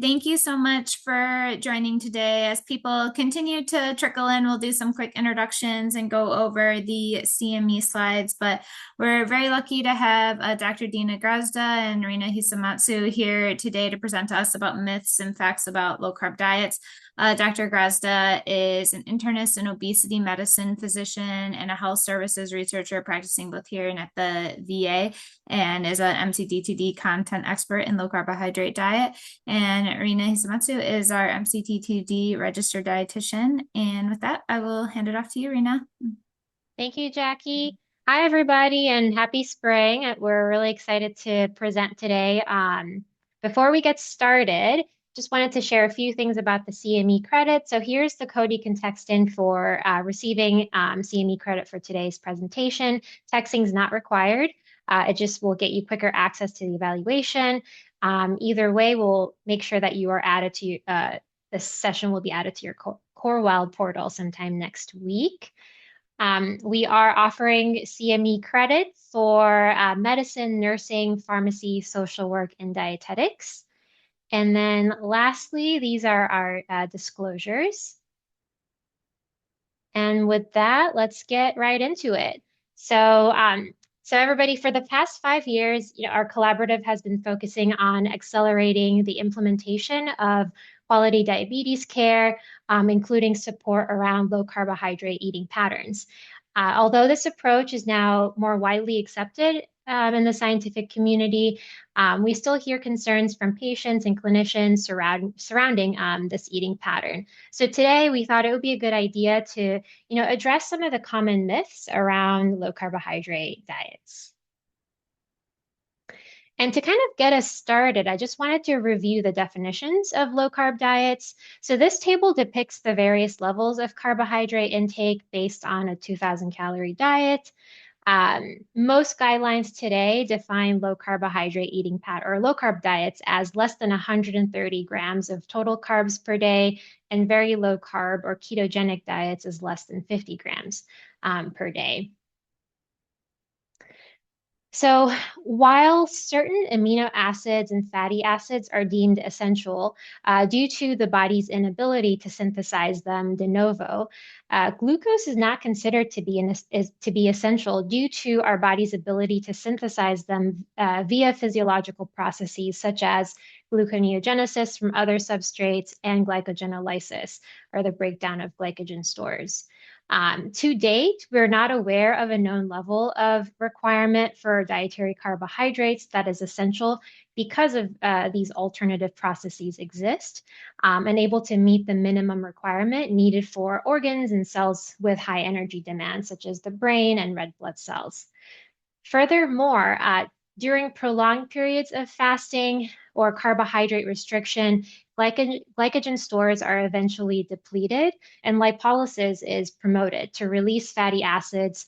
Thank you so much for joining today. As people continue to trickle in, we'll do some quick introductions and go over the CME slides. But we're very lucky to have Dr. Dina Grazda and Rina Hisamatsu here today to present to us about myths and facts about low carb diets. Dr. Grazda is an internist and obesity medicine physician and a health services researcher practicing both here and at the VA, and is an MCT2D content expert in low carbohydrate diet. And Rina Hisamatsu is our MCT2D registered dietitian. And with that, I will hand it off to you, Rina. Thank you, Jackie. Hi, everybody, and happy spring. We're really excited to present today. Before we get started, just wanted to share a few things about the CME credit. So here's the code you can text in for receiving CME credit for today's presentation. Texting is not required. It just will get you quicker access to the evaluation. Either way, we'll make sure that you are added to, this session will be added to your CoreWild portal sometime next week. We are offering CME credit for medicine, nursing, pharmacy, social work, and dietetics. And then lastly, these are our disclosures. And with that, let's get right into it. So everybody, for the past 5 years, our collaborative has been focusing on accelerating the implementation of quality diabetes care, including support around low carbohydrate eating patterns. Although this approach is now more widely accepted in the scientific community, we still hear concerns from patients and clinicians surrounding this eating pattern. So today we thought it would be a good idea to, address some of the common myths around low carbohydrate diets. And to kind of get us started, I just wanted to review the definitions of low carb diets. So this table depicts the various levels of carbohydrate intake based on a 2,000 calorie diet. Most guidelines today define low carbohydrate eating pattern or low carb diets as less than 130 grams of total carbs per day, and very low carb or ketogenic diets as less than 50 grams per day. So while certain amino acids and fatty acids are deemed essential due to the body's inability to synthesize them de novo, glucose is not considered to be essential due to our body's ability to synthesize them via physiological processes such as gluconeogenesis from other substrates and glycogenolysis, or the breakdown of glycogen stores. To date, we're not aware of a known level of requirement for dietary carbohydrates that is essential because of these alternative processes exist and able to meet the minimum requirement needed for organs and cells with high energy demand, such as the brain and red blood cells. Furthermore, during prolonged periods of fasting or carbohydrate restriction, glycogen stores are eventually depleted, and lipolysis is promoted to release fatty acids,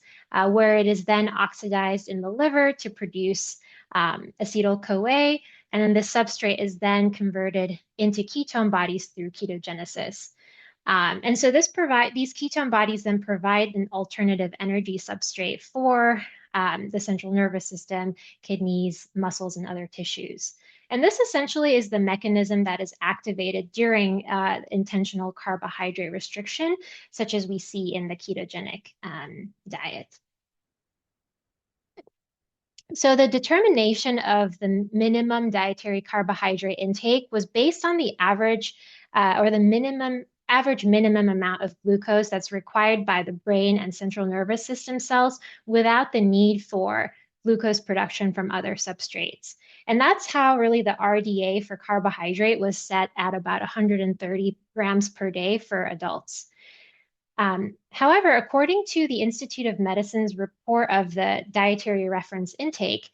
where it is then oxidized in the liver to produce acetyl-CoA, and then the substrate is then converted into ketone bodies through ketogenesis. And so these ketone bodies then provide an alternative energy substrate for the central nervous system, kidneys, muscles, and other tissues. And this essentially is the mechanism that is activated during intentional carbohydrate restriction, such as we see in the ketogenic diet. So the determination of the minimum dietary carbohydrate intake was based on the average or the average minimum amount of glucose that's required by the brain and central nervous system cells without the need for glucose production from other substrates. And that's how really the RDA for carbohydrate was set at about 130 grams per day for adults. However, according to the Institute of Medicine's report of the dietary reference intake,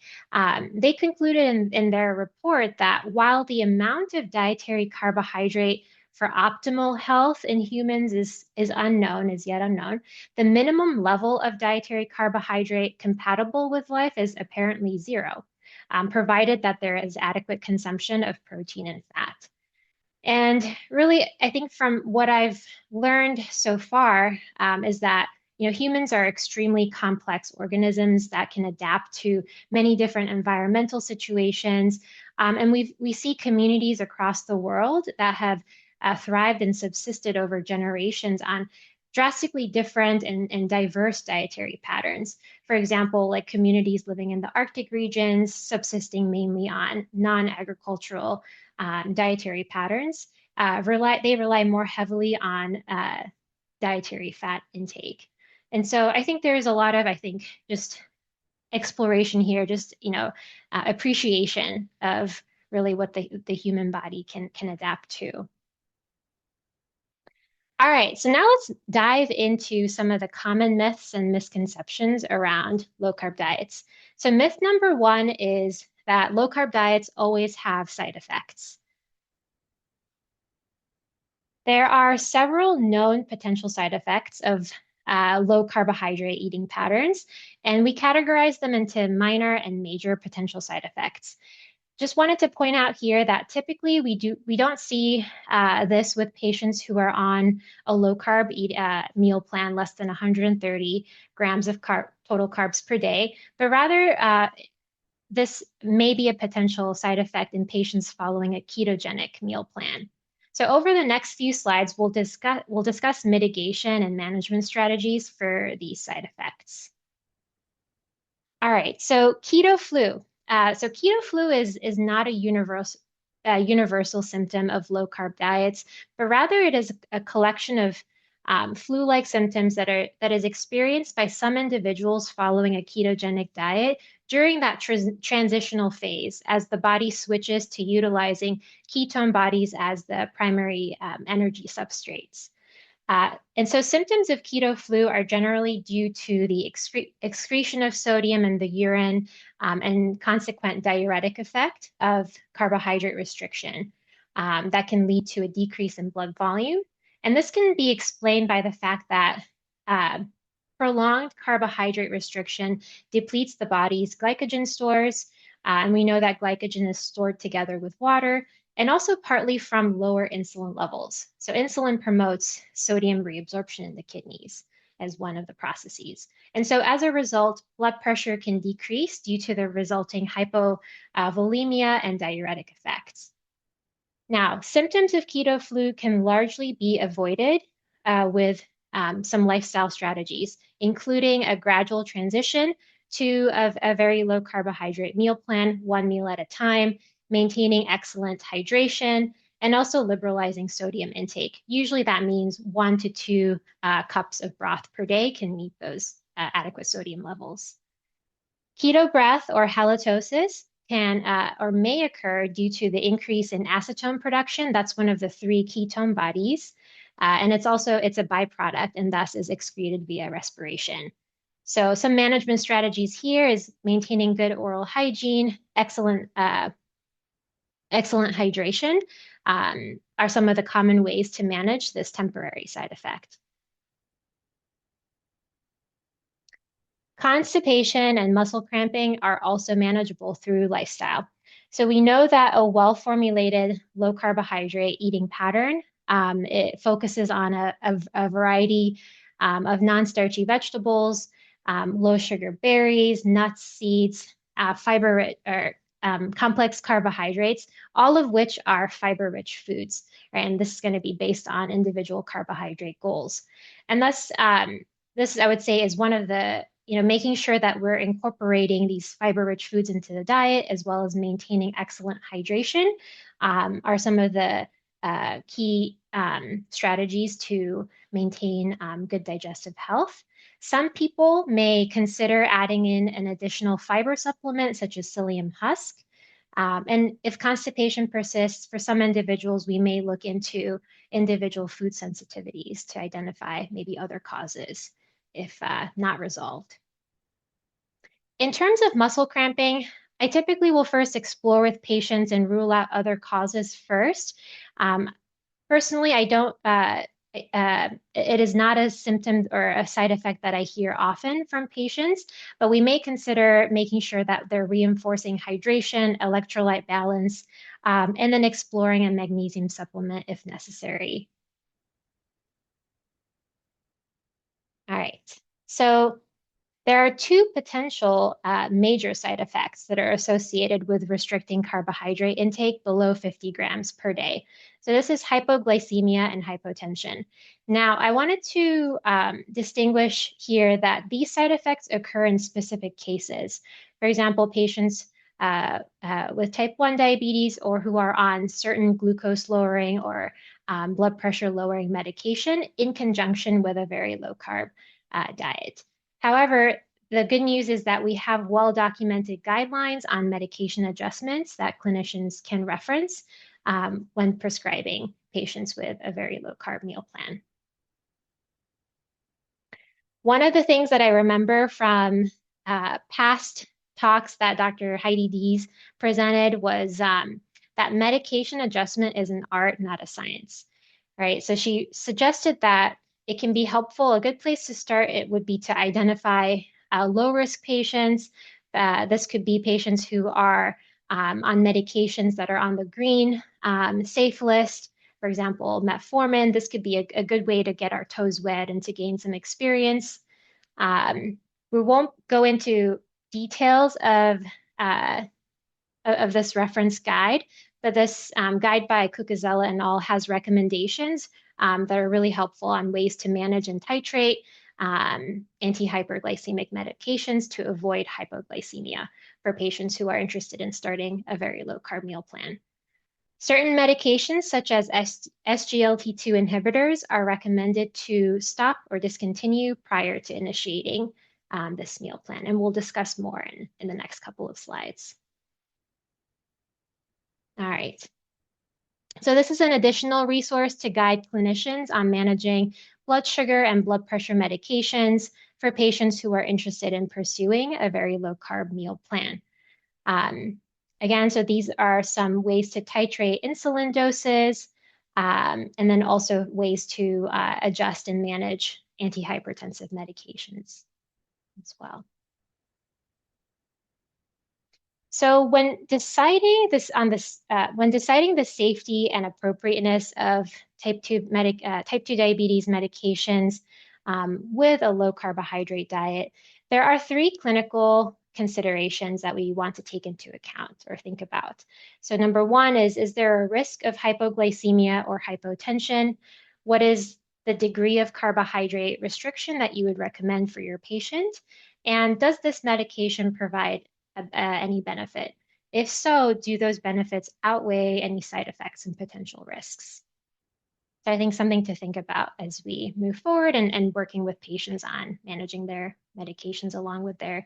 they concluded in their report that while the amount of dietary carbohydrate for optimal health in humans is yet unknown, the minimum level of dietary carbohydrate compatible with life is apparently zero, provided that there is adequate consumption of protein and fat. And really, I think from what I've learned so far is that humans are extremely complex organisms that can adapt to many different environmental situations. And we see communities across the world that have thrived and subsisted over generations on drastically different and diverse dietary patterns. For example, like communities living in the Arctic regions, subsisting mainly on non-agricultural dietary patterns. They rely more heavily on dietary fat intake. And so I think there's a lot of, I think, just exploration here, just, appreciation of really what the human body can adapt to. All right, so now let's dive into some of the common myths and misconceptions around low carb diets. So, myth number one is that low carb diets always have side effects. There are several known potential side effects of low carbohydrate eating patterns, and we categorize them into minor and major potential side effects. Just wanted to point out here that typically we don't see this with patients who are on a low carb meal plan, less than 130 grams of total carbs per day, but rather this may be a potential side effect in patients following a ketogenic meal plan. So over the next few slides, we'll discuss mitigation and management strategies for these side effects. All right, so keto flu. So keto flu is not a universal symptom of low carb diets, but rather it is a collection of flu-like symptoms that is experienced by some individuals following a ketogenic diet during that transitional phase as the body switches to utilizing ketone bodies as the primary energy substrates. And so symptoms of keto flu are generally due to the excretion of sodium in the urine and consequent diuretic effect of carbohydrate restriction that can lead to a decrease in blood volume. And this can be explained by the fact that uh, prolonged carbohydrate restriction depletes the body's glycogen stores. And we know that glycogen is stored together with water and also partly from lower insulin levels. So insulin promotes sodium reabsorption in the kidneys as one of the processes. And so as a result, blood pressure can decrease due to the resulting hypovolemia and diuretic effects. Now, symptoms of keto flu can largely be avoided with some lifestyle strategies, including a gradual transition to a very low carbohydrate meal plan, one meal at a time, maintaining excellent hydration, and also liberalizing sodium intake. Usually that means 1 to 2 cups of broth per day can meet those adequate sodium levels. Keto breath or halitosis can or may occur due to the increase in acetone production. That's one of the 3 ketone bodies. And it's a byproduct and thus is excreted via respiration. So some management strategies here is maintaining good oral hygiene, excellent hydration are some of the common ways to manage this temporary side effect. Constipation and muscle cramping are also manageable through lifestyle. So we know that a well-formulated low carbohydrate eating pattern, it focuses on a variety of non-starchy vegetables, low sugar berries, nuts, seeds, fiber or complex carbohydrates, all of which are fiber-rich foods, right? And this is going to be based on individual carbohydrate goals. And thus, this I would say is one of the making sure that we're incorporating these fiber-rich foods into the diet, as well as maintaining excellent hydration, are some of the key strategies to maintain good digestive health. Some people may consider adding in an additional fiber supplement, such as psyllium husk. And if constipation persists, for some individuals, we may look into individual food sensitivities to identify maybe other causes if not resolved. In terms of muscle cramping, I typically will first explore with patients and rule out other causes first. Personally, I don't, it is not a symptom or a side effect that I hear often from patients, but we may consider making sure that they're reinforcing hydration, electrolyte balance, and then exploring a magnesium supplement if necessary. All right, so There are two potential major side effects that are associated with restricting carbohydrate intake below 50 grams per day. So this is hypoglycemia and hypotension. Now, I wanted to distinguish here that these side effects occur in specific cases. For example, patients with type 1 diabetes or who are on certain glucose lowering or blood pressure lowering medication in conjunction with a very low carb diet. However, the good news is that we have well-documented guidelines on medication adjustments that clinicians can reference when prescribing patients with a very low carb meal plan. One of the things that I remember from past talks that Dr. Heidi Dees presented was that medication adjustment is an art, not a science, right? So she suggested that it can be helpful. A good place to start it would be to identify low-risk patients. This could be patients who are on medications that are on the green safe list. For example, metformin. This could be a good way to get our toes wet and to gain some experience. Um, we won't go into details of this reference guide, but this guide by Cucuzella and all has recommendations that are really helpful on ways to manage and titrate anti-hyperglycemic medications to avoid hypoglycemia for patients who are interested in starting a very low carb meal plan. Certain medications, such as SGLT2 inhibitors, are recommended to stop or discontinue prior to initiating this meal plan, and we'll discuss more in the next couple of slides. All right. So this is an additional resource to guide clinicians on managing blood sugar and blood pressure medications for patients who are interested in pursuing a very low carb meal plan. Again, so these are some ways to titrate insulin doses, and then also ways to adjust and manage antihypertensive medications as well. So when deciding when deciding the safety and appropriateness of type 2 diabetes medications with a low carbohydrate diet, there are three clinical considerations that we want to take into account or think about. So number one is there a risk of hypoglycemia or hypotension? What is the degree of carbohydrate restriction that you would recommend for your patient? And does this medication provide any benefit? If so, do those benefits outweigh any side effects and potential risks? So I think something to think about as we move forward and working with patients on managing their medications along with their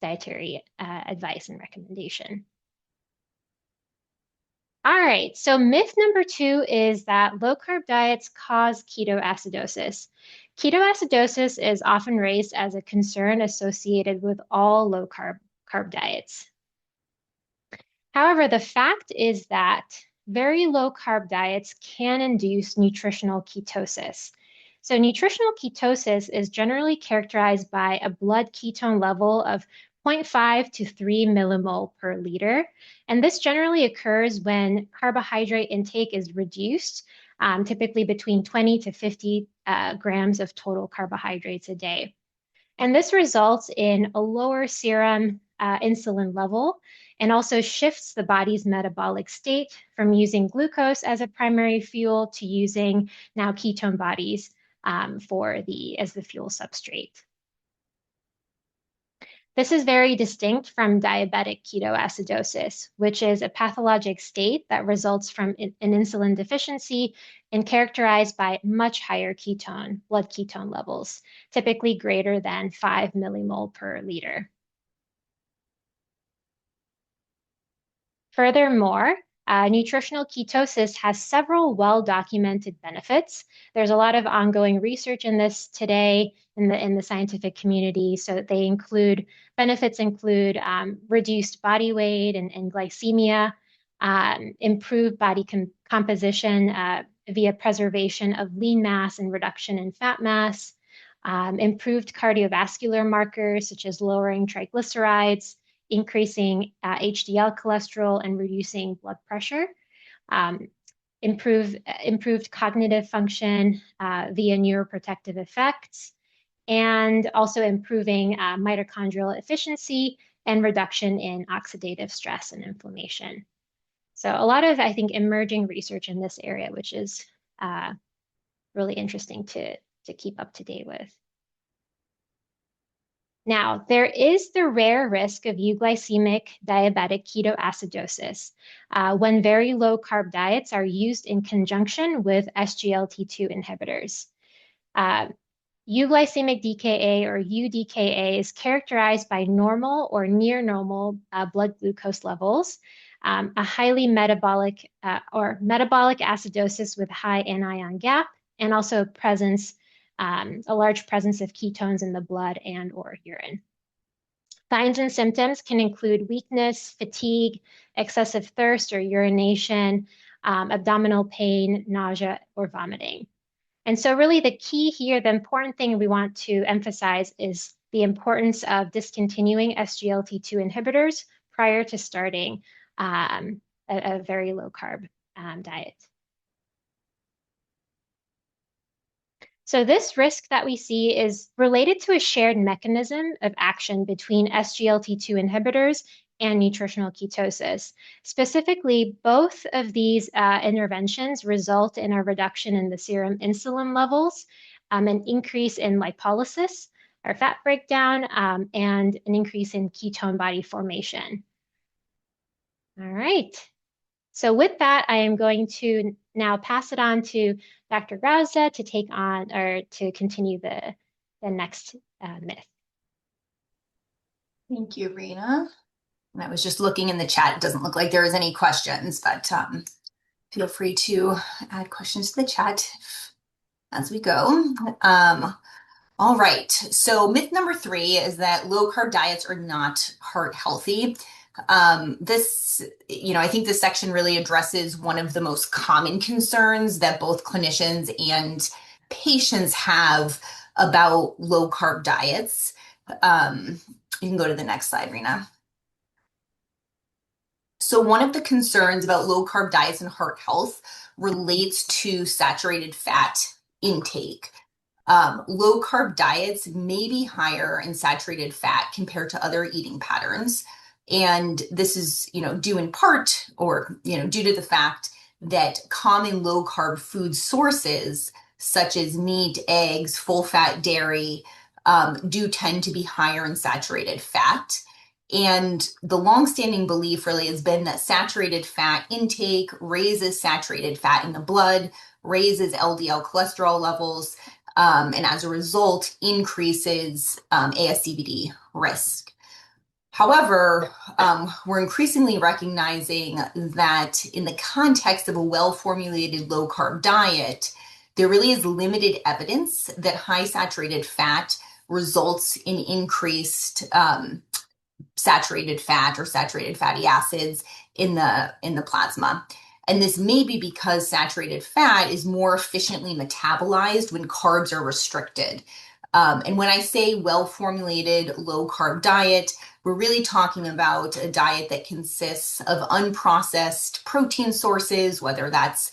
dietary advice and recommendation. All right, so myth number two is that low carb diets cause ketoacidosis. Ketoacidosis is often raised as a concern associated with all low carb diets. However, the fact is that very low carb diets can induce nutritional ketosis. So nutritional ketosis is generally characterized by a blood ketone level of 0.5 to 3 millimole per liter. And this generally occurs when carbohydrate intake is reduced, typically between 20 to 50 grams of total carbohydrates a day. And this results in a lower serum insulin level and also shifts the body's metabolic state from using glucose as a primary fuel to using now ketone bodies as the fuel substrate. This is very distinct from diabetic ketoacidosis, which is a pathologic state that results from an insulin deficiency and characterized by much higher blood ketone levels, typically greater than 5 millimole per liter. Furthermore, nutritional ketosis has several well-documented benefits. There's a lot of ongoing research in this today in the scientific community. So benefits include reduced body weight and glycemia, improved body composition via preservation of lean mass and reduction in fat mass, improved cardiovascular markers such as lowering triglycerides, increasing HDL cholesterol and reducing blood pressure, improved cognitive function via neuroprotective effects, and also improving mitochondrial efficiency and reduction in oxidative stress and inflammation. So a lot of, I think, emerging research in this area, which is really interesting to keep up to date with. Now, there is the rare risk of euglycemic diabetic ketoacidosis when very low carb diets are used in conjunction with SGLT2 inhibitors. Uh, Euglycemic DKA or UDKA is characterized by normal or near normal blood glucose levels, a highly metabolic or metabolic acidosis with high anion gap, and also presence, a large presence of ketones in the blood and or urine. Signs and symptoms can include weakness, fatigue, excessive thirst or urination, abdominal pain, nausea, or vomiting. And so really the key here, the important thing we want to emphasize is the importance of discontinuing SGLT2 inhibitors prior to starting a very low carb diet. So this risk that we see is related to a shared mechanism of action between SGLT2 inhibitors and nutritional ketosis. Specifically, both of these interventions result in a reduction in the serum insulin levels, an increase in lipolysis or fat breakdown, and an increase in ketone body formation. All right. So with that, I am going to now pass it on to Dr. Grazda to take on or to continue the next myth. Thank you, Rena. And I was just looking in the chat. It doesn't look like there is any questions, but feel free to add questions to the chat as we go. All right. So myth number 3 is that low carb diets are not heart healthy. I think this section really addresses one of the most common concerns that both clinicians and patients have about low carb diets. You can go to the next slide, Rena. So one of the concerns about low carb diets and heart health relates to saturated fat intake. Low carb diets may be higher in saturated fat compared to other eating patterns. And this is, due in part or, due to the fact that common low carb food sources such as meat, eggs, full fat dairy do tend to be higher in saturated fat. And the longstanding belief really has been that saturated fat intake raises saturated fat in the blood, raises LDL cholesterol levels, and as a result, increases ASCVD risk. However, we're increasingly recognizing that in the context of a well-formulated low-carb diet, there really is limited evidence that high saturated fat results in increased saturated fat or saturated fatty acids in the plasma. And this may be because saturated fat is more efficiently metabolized when carbs are restricted. And when I say well-formulated low-carb diet, we're really talking about a diet that consists of unprocessed protein sources, whether that's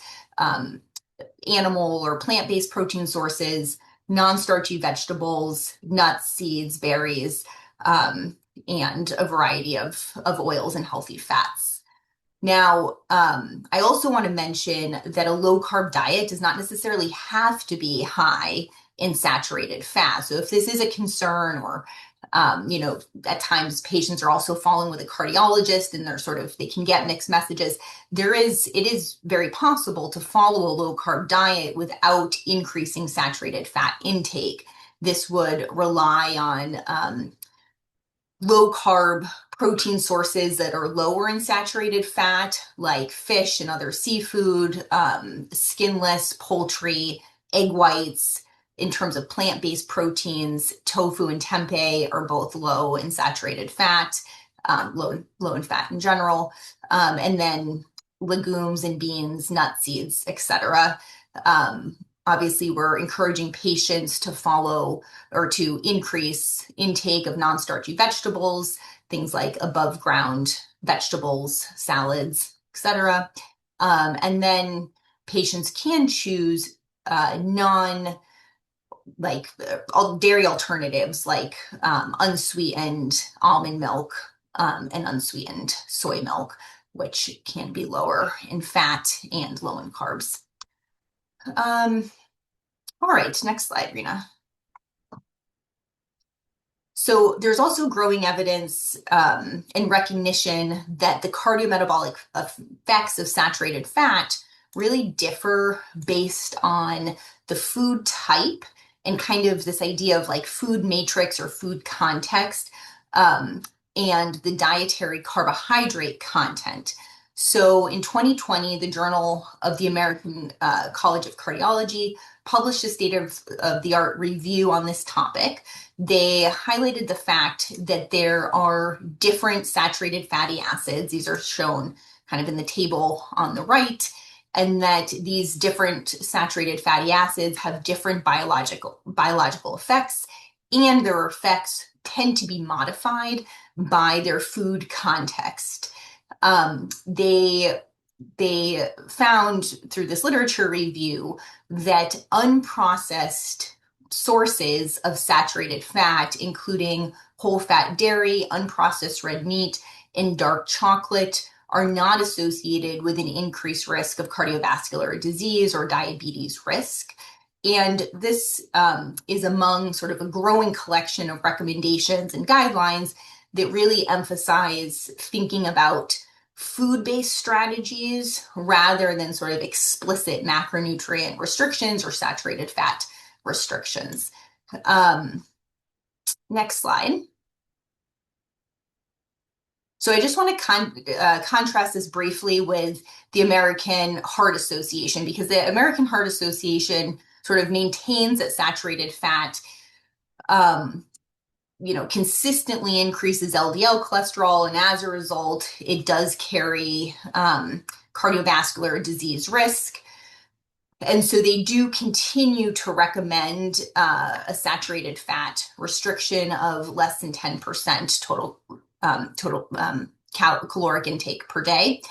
animal or plant-based protein sources, non-starchy vegetables, nuts, seeds, berries, and a variety of oils and healthy fats. Now, I also want to mention that a low-carb diet does not necessarily have to be high in saturated fat. So if this is a concern or, at times patients are also following with a cardiologist and they can get mixed messages. It is very possible to follow a low-carb diet without increasing saturated fat intake. This would rely on low carb protein sources that are lower in saturated fat, like fish and other seafood, skinless poultry, egg whites. In terms of plant-based proteins, tofu and tempeh are both low in saturated fat, low in fat in general, and then legumes and beans, nuts, seeds, etc. Obviously, we're encouraging patients to follow or to increase intake of non-starchy vegetables, things like above ground vegetables, salads, etc. And then patients can choose all dairy alternatives like unsweetened almond milk and unsweetened soy milk, which can be lower in fat and low in carbs. All right, next slide, Rena. So there's also growing evidence and recognition that the cardiometabolic effects of saturated fat really differ based on the food type and kind of this idea of like food matrix or food context and the dietary carbohydrate content. So in 2020, the Journal of the American College of Cardiology published a state-of-the-art review on this topic. They highlighted the fact that there are different saturated fatty acids. These are shown kind of in the table on the right, and that these different saturated fatty acids have different biological effects, and their effects tend to be modified by their food context. They found through this literature review that unprocessed sources of saturated fat, including whole fat dairy, unprocessed red meat, and dark chocolate, are not associated with an increased risk of cardiovascular disease or diabetes risk. And this is among sort of a growing collection of recommendations and guidelines that really emphasize thinking about food-based strategies rather than sort of explicit macronutrient restrictions or saturated fat restrictions. Next slide. So I just want to contrast this briefly with the American Heart Association, because the American Heart Association sort of maintains that saturated fat consistently increases LDL cholesterol, and as a result, it does carry cardiovascular disease risk. And so they do continue to recommend a saturated fat restriction of less than 10% total caloric intake per day.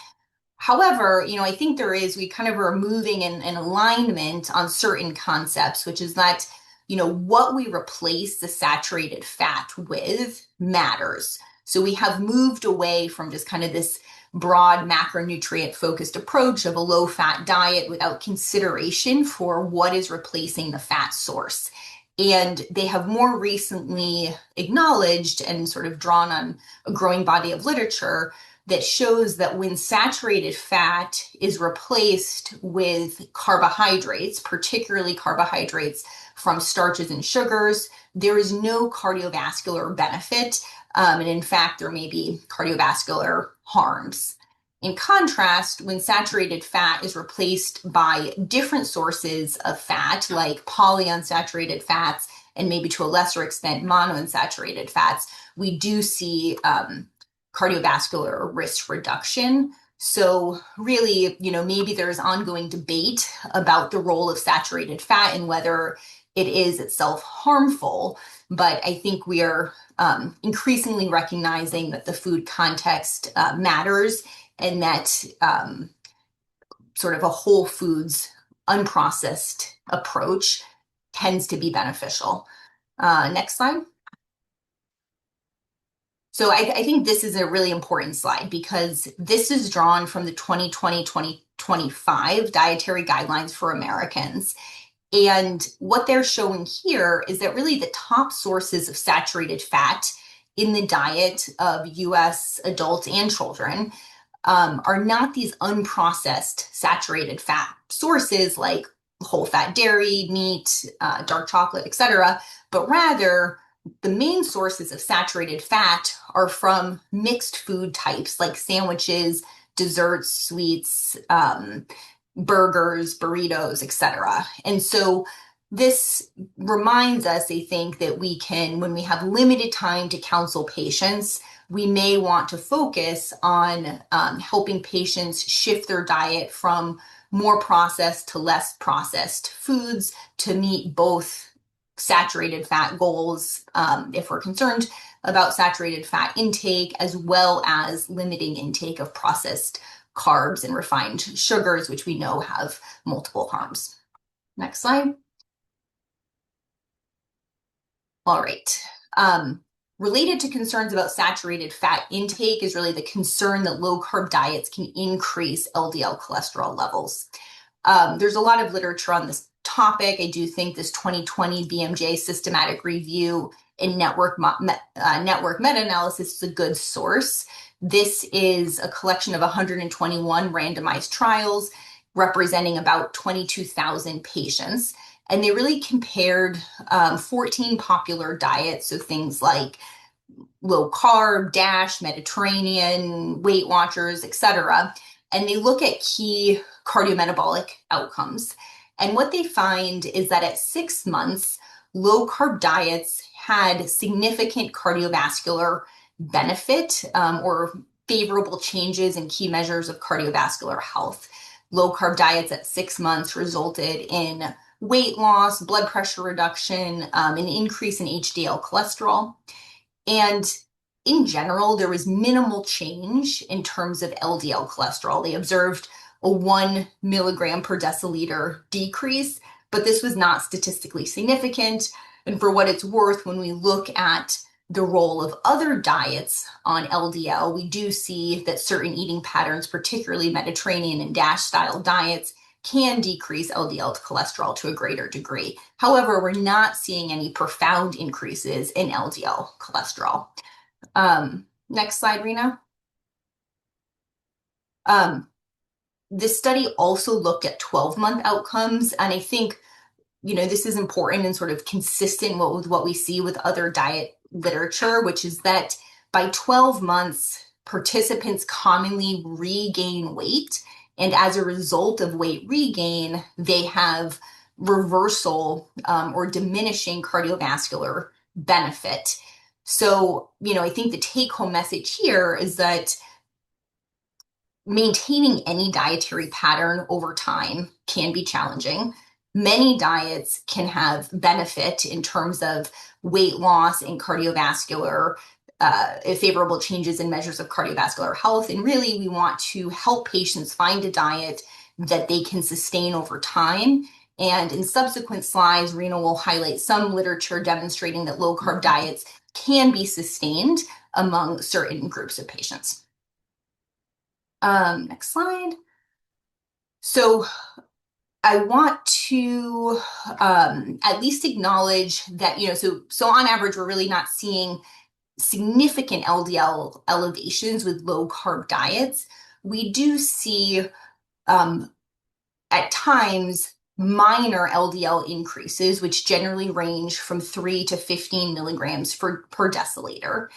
However, I think we kind of are moving in alignment on certain concepts, which is that what we replace the saturated fat with matters. So we have moved away from just kind of this broad macronutrient focused approach of a low fat diet without consideration for what is replacing the fat source. And they have more recently acknowledged and sort of drawn on a growing body of literature that shows that when saturated fat is replaced with carbohydrates, particularly carbohydrates from starches and sugars, there is no cardiovascular benefit. And in fact, there may be cardiovascular harms. In contrast, when saturated fat is replaced by different sources of fat, like polyunsaturated fats, and maybe to a lesser extent, monounsaturated fats, we do see cardiovascular risk reduction. So really, maybe there's ongoing debate about the role of saturated fat and whether it is itself harmful. But I think we are increasingly recognizing that the food context matters, and that sort of a whole foods, unprocessed approach tends to be beneficial. Next slide. So I think this is a really important slide because this is drawn from the 2020-2025 dietary guidelines for Americans. And what they're showing here is that really the top sources of saturated fat in the diet of US adults and children are not these unprocessed saturated fat sources like whole fat dairy, meat, dark chocolate, etc., but rather the main sources of saturated fat are from mixed food types like sandwiches, desserts, sweets, burgers, burritos, etc. And so this reminds us, I think, that we can, when we have limited time to counsel patients, we may want to focus on helping patients shift their diet from more processed to less processed foods to meet both saturated fat goals, if we're concerned about saturated fat intake, as well as limiting intake of processed carbs and refined sugars, which we know have multiple harms. Next slide. All right. Related to concerns about saturated fat intake is really the concern that low carb diets can increase LDL cholesterol levels. There's a lot of literature on this topic. I do think this 2020 BMJ systematic review and network meta-analysis is a good source. This is a collection of 121 randomized trials representing about 22,000 patients. And they really compared 14 popular diets, so things like low carb, DASH, Mediterranean, Weight Watchers, etc. And they look at key cardiometabolic outcomes. And what they find is that at 6 months, low carb diets had significant cardiovascular benefit or favorable changes in key measures of cardiovascular health. Low carb diets at 6 months resulted in weight loss, blood pressure reduction, an increase in HDL cholesterol. And in general, there was minimal change in terms of LDL cholesterol. They observed a 1 milligram per deciliter decrease, but this was not statistically significant. And for what it's worth, when we look at the role of other diets on LDL, we do see that certain eating patterns, particularly Mediterranean and DASH style diets, can decrease LDL cholesterol to a greater degree. However, we're not seeing any profound increases in LDL cholesterol. Next slide, Rena. This study also looked at 12-month outcomes, and I think this is important and sort of consistent with what we see with other diet literature, which is that by 12 months, participants commonly regain weight. And as a result of weight regain, they have reversal or diminishing cardiovascular benefit. So, I think the take-home message here is that maintaining any dietary pattern over time can be challenging. Many diets can have benefit in terms of weight loss and cardiovascular favorable changes in measures of cardiovascular health. And really, we want to help patients find a diet that they can sustain over time. And in subsequent slides, Rena will highlight some literature demonstrating that low carb diets can be sustained among certain groups of patients. Next slide. So I want to at least acknowledge that, so on average, we're really not seeing significant LDL elevations with low carb diets. We do see at times minor LDL increases, which generally range from 3 to 15 milligrams per deciliter.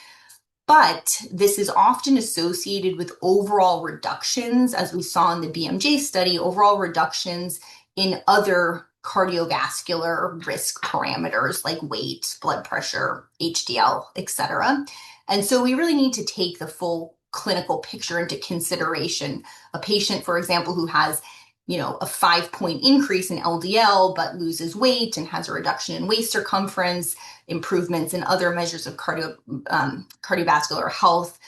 But this is often associated with overall reductions, as we saw in the BMJ study, overall reductions in other cardiovascular risk parameters like weight, blood pressure, HDL, etc. And so we really need to take the full clinical picture into consideration. A patient, for example, who has a 5-point increase in LDL, but loses weight and has a reduction in waist circumference, improvements in other measures of cardiovascular health,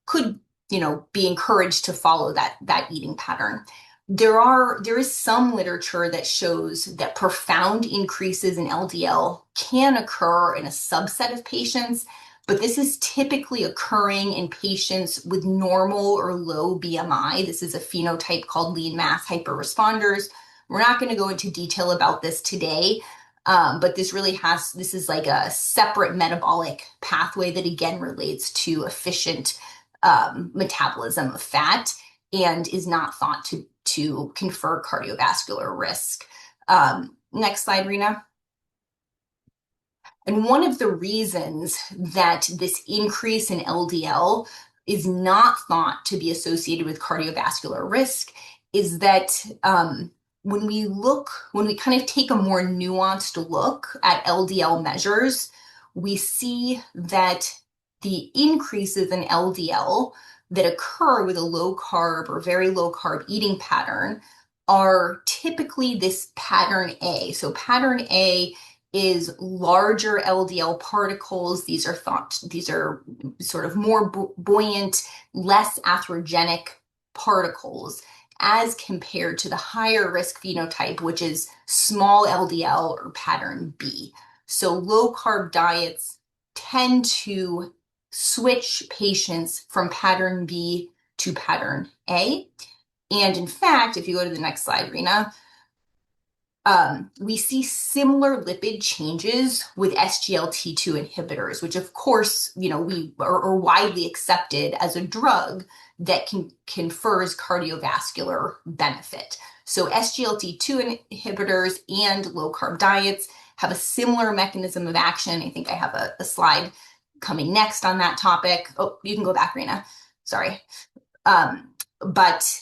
could, be encouraged to follow that eating pattern. There is some literature that shows that profound increases in LDL can occur in a subset of patients, but this is typically occurring in patients with normal or low BMI. This is a phenotype called lean mass hyperresponders. We're not going to go into detail about this today, but this is like a separate metabolic pathway that again relates to efficient metabolism of fat and is not thought to confer cardiovascular risk. Next slide, Rena. And one of the reasons that this increase in LDL is not thought to be associated with cardiovascular risk is that when we kind of take a more nuanced look at LDL measures, we see that the increases in LDL that occur with a low carb or very low carb eating pattern are typically this pattern A. So pattern A is larger LDL particles. These are sort of more buoyant, less atherogenic particles as compared to the higher risk phenotype, which is small LDL or pattern B. So low carb diets tend to switch patients from pattern B to pattern A. And in fact, if you go to the next slide, Rena, we see similar lipid changes with SGLT2 inhibitors, which of course, we are widely accepted as a drug that confers cardiovascular benefit. So SGLT2 inhibitors and low carb diets have a similar mechanism of action. I think I have a slide coming next on that topic. Oh, you can go back, Rena. Sorry. But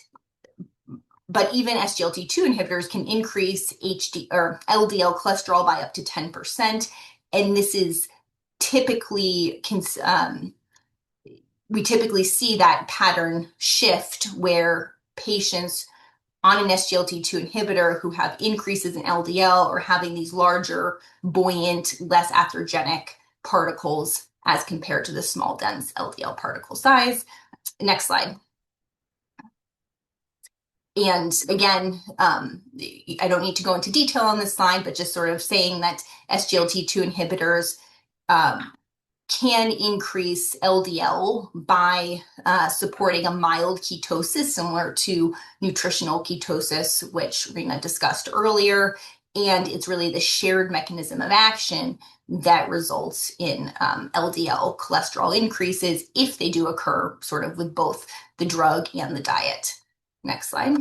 even SGLT2 inhibitors can increase HD or LDL cholesterol by up to 10%. And this is typically, we typically see that pattern shift where patients on an SGLT2 inhibitor who have increases in LDL or having these larger, buoyant, less atherogenic particles as compared to the small, dense LDL particle size. Next slide. And again, I don't need to go into detail on this slide, but just sort of saying that SGLT2 inhibitors can increase LDL by supporting a mild ketosis, similar to nutritional ketosis, which Rena discussed earlier. And it's really the shared mechanism of action that results in LDL cholesterol increases if they do occur sort of with both the drug and the diet. Next slide.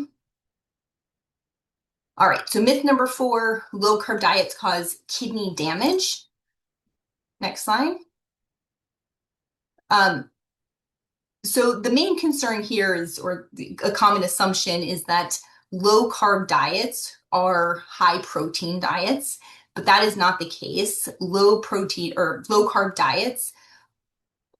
All right, so myth number 4, low carb diets cause kidney damage. Next slide. So the main concern here is, or a common assumption is that low carb diets are high protein diets, but that is not the case. Low protein or low carb diets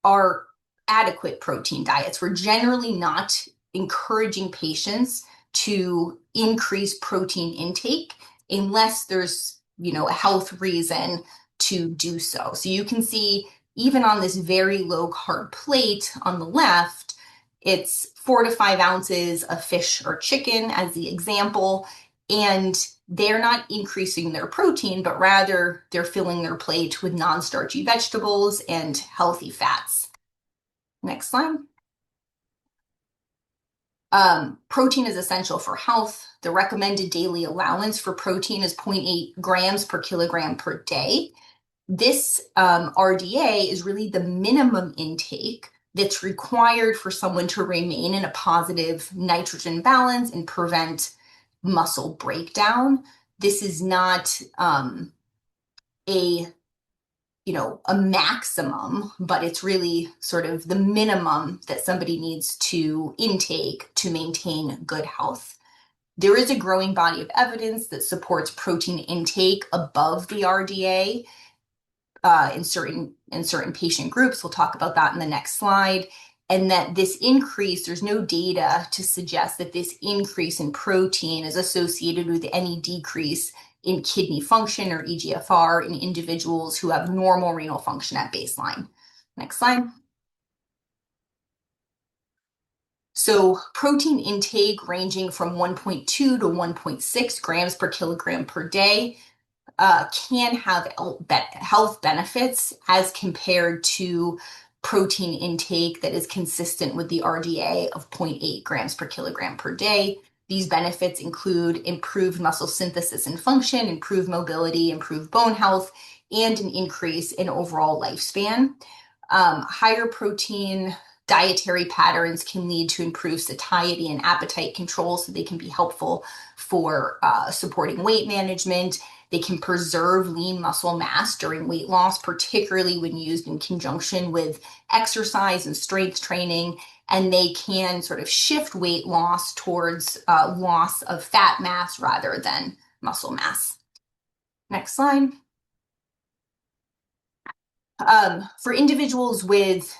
are adequate protein diets. We're generally not encouraging patients to increase protein intake unless there's, a health reason to do so. So you can see even on this very low carb plate on the left, it's 4 to 5 ounces of fish or chicken as the example, and they're not increasing their protein, but rather they're filling their plate with non-starchy vegetables and healthy fats. Next slide. Protein is essential for health. The recommended daily allowance for protein is 0.8 grams per kilogram per day. This RDA is really the minimum intake that's required for someone to remain in a positive nitrogen balance and prevent muscle breakdown. This is not a maximum, but it's really sort of the minimum that somebody needs to intake to maintain good health. There is a growing body of evidence that supports protein intake above the RDA in certain patient groups. We'll talk about that in the next slide. And that this increase, there's no data to suggest that this increase in protein is associated with any decrease in kidney function or eGFR in individuals who have normal renal function at baseline. Next slide. So protein intake ranging from 1.2 to 1.6 grams per kilogram per day can have health benefits as compared to protein intake that is consistent with the RDA of 0.8 grams per kilogram per day. These benefits include improved muscle synthesis and function, improved mobility, improved bone health, and an increase in overall lifespan. Higher protein dietary patterns can lead to improved satiety and appetite control, so they can be helpful for supporting weight management. They can preserve lean muscle mass during weight loss, particularly when used in conjunction with exercise and strength training. And they can sort of shift weight loss towards loss of fat mass rather than muscle mass. Next slide. For individuals with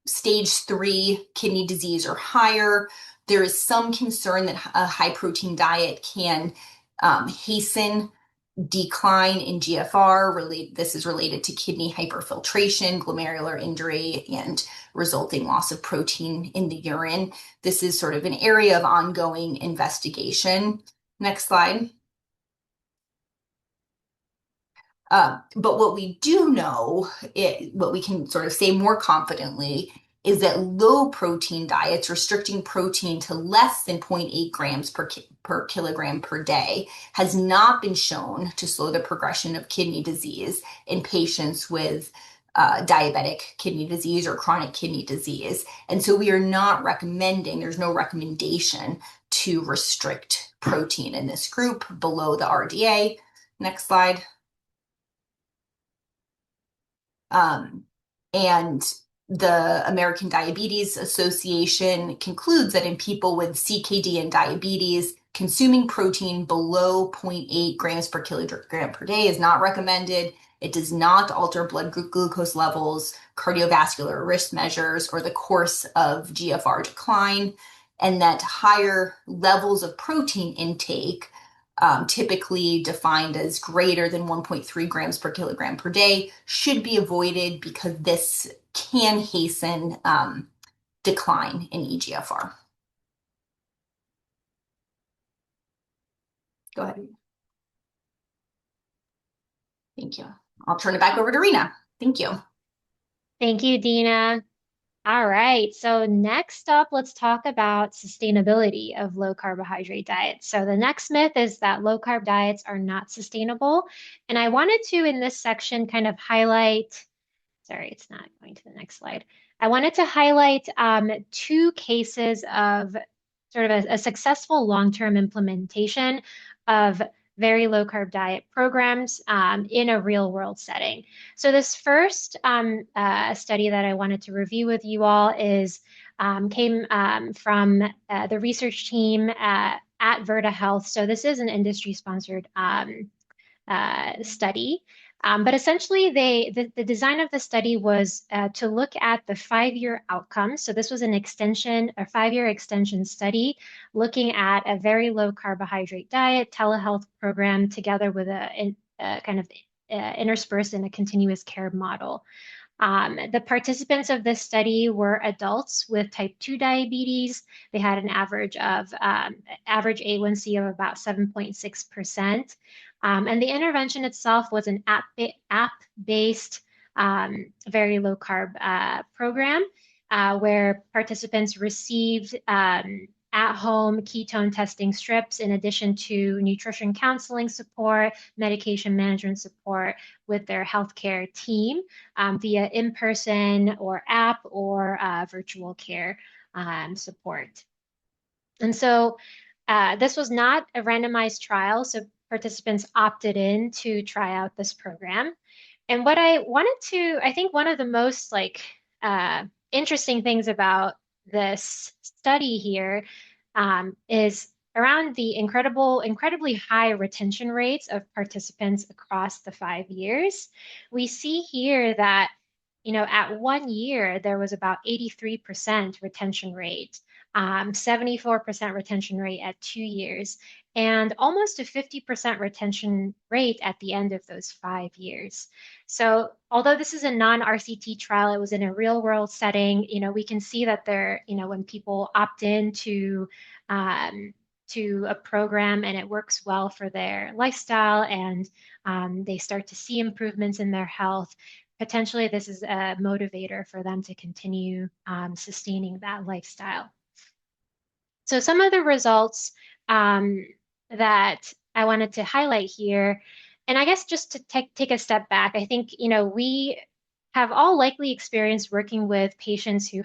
stage 3 kidney disease or higher, there is some concern that a high protein diet can hasten decline in GFR. This is related to kidney hyperfiltration, glomerular injury, and resulting loss of protein in the urine. This is sort of an area of ongoing investigation. Next slide. But what we do know, what we can sort of say more confidently, is that low protein diets, restricting protein to less than zero point 0.8 grams per kilogram per day, has not been shown to slow the progression of kidney disease in patients with diabetic kidney disease or chronic kidney disease. And so we are not recommending, there's no recommendation to restrict protein in this group below the RDA. Next slide. And the American Diabetes Association concludes that in people with CKD and diabetes, consuming protein below 0 0.8 grams per kilogram per day is not recommended. It does not alter blood glucose levels, cardiovascular risk measures, or the course of GFR decline, and that higher levels of protein intake, typically defined as greater than 1.3 grams per kilogram per day, should be avoided because this can hasten decline in eGFR. Go ahead. Thank you. I'll turn it back over to Rena. Thank you. Thank you, Dina. All right, so next up, let's talk about sustainability of low carbohydrate diets. So the next myth is that low carb diets are not sustainable. And I wanted to, in this section, kind of highlight, sorry, it's not going to the next slide. I wanted to highlight two cases of sort of a successful long-term implementation of very low carb diet programs in a real world setting. So this first study that I wanted to review with you all is came from the research team at Virta Health. So this is an industry sponsored study. But essentially, the design of the study was to look at the 5-year outcomes. So this was a 5-year extension study looking at a very low carbohydrate diet, telehealth program together with a kind of interspersed in a continuous care model. The participants of this study were adults with type 2 diabetes. They had an average A1C of about 7.6%. And the intervention itself was an app-based, very low carb program where participants received at-home ketone testing strips in addition to nutrition counseling support, medication management support with their healthcare team via in-person or app or virtual care support. And so this was not a randomized trial, so participants opted in to try out this program. And what I think one of the most interesting things about this study here is around the incredibly high retention rates of participants across the 5 years. We see here that, at 1 year, there was about 83% retention rate, 74% retention rate at 2 years, and almost a 50% retention rate at the end of those 5 years. So although this is a non-RCT trial, it was in a real world setting, we can see that when people opt in to a program and it works well for their lifestyle and they start to see improvements in their health, potentially this is a motivator for them to continue sustaining that lifestyle. So some of the results that I wanted to highlight here, and I guess just to take a step back, I think, we have all likely experienced working with patients who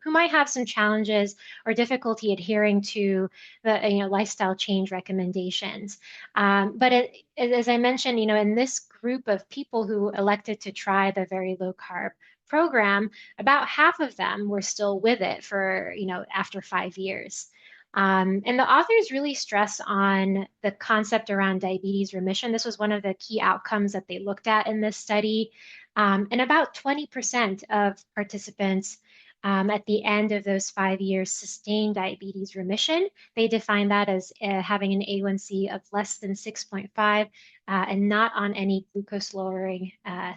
might have some challenges or difficulty adhering to the lifestyle change recommendations. But as I mentioned, in this group of people who elected to try the very low carb program, about half of them were still with it for after 5 years. And the authors really stress on the concept around diabetes remission. This was one of the key outcomes that they looked at in this study. And about 20% of participants at the end of those 5 years sustained diabetes remission. They define that as having an A1C of less than 6.5 and not on any glucose lowering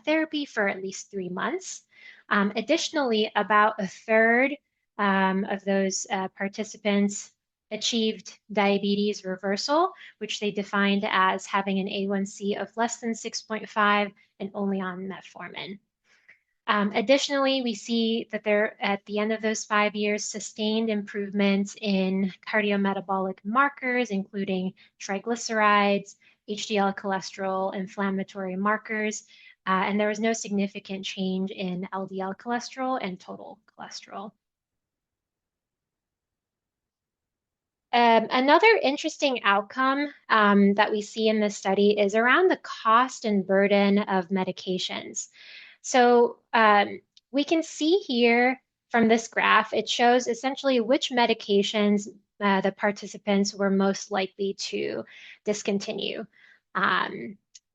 therapy for at least 3 months. Additionally, about a third of those participants achieved diabetes reversal, which they defined as having an A1C of less than 6.5 and only on metformin. Additionally, we see that there, at the end of those 5 years, sustained improvements in cardiometabolic markers, including triglycerides, HDL cholesterol, inflammatory markers, and there was no significant change in LDL cholesterol and total cholesterol. Another interesting outcome that we see in this study is around the cost and burden of medications. So we can see here from this graph, it shows essentially which medications the participants were most likely to discontinue.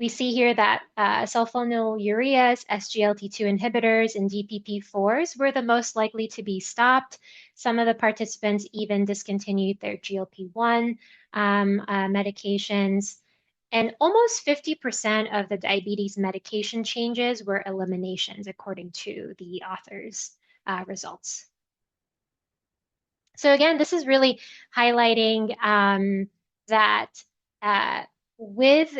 We see here that sulfonylureas, SGLT2 inhibitors, and DPP4s were the most likely to be stopped. Some of the participants even discontinued their GLP-1 medications. And almost 50% of the diabetes medication changes were eliminations, according to the authors' results. So again, this is really highlighting that with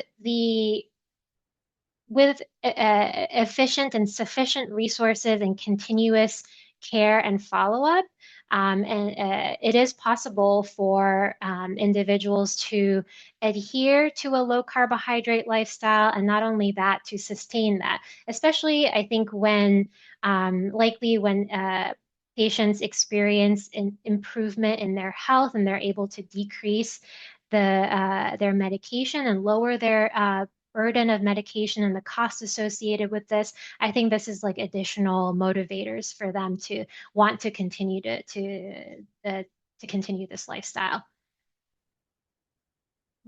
efficient and sufficient resources and continuous care and follow-up, it is possible for individuals to adhere to a low carbohydrate lifestyle, and not only that, to sustain that, especially I think when likely when patients experience an improvement in their health and they're able to decrease their medication and lower their burden of medication and the cost associated with this. I think this is like additional motivators for them to want to continue to continue this lifestyle.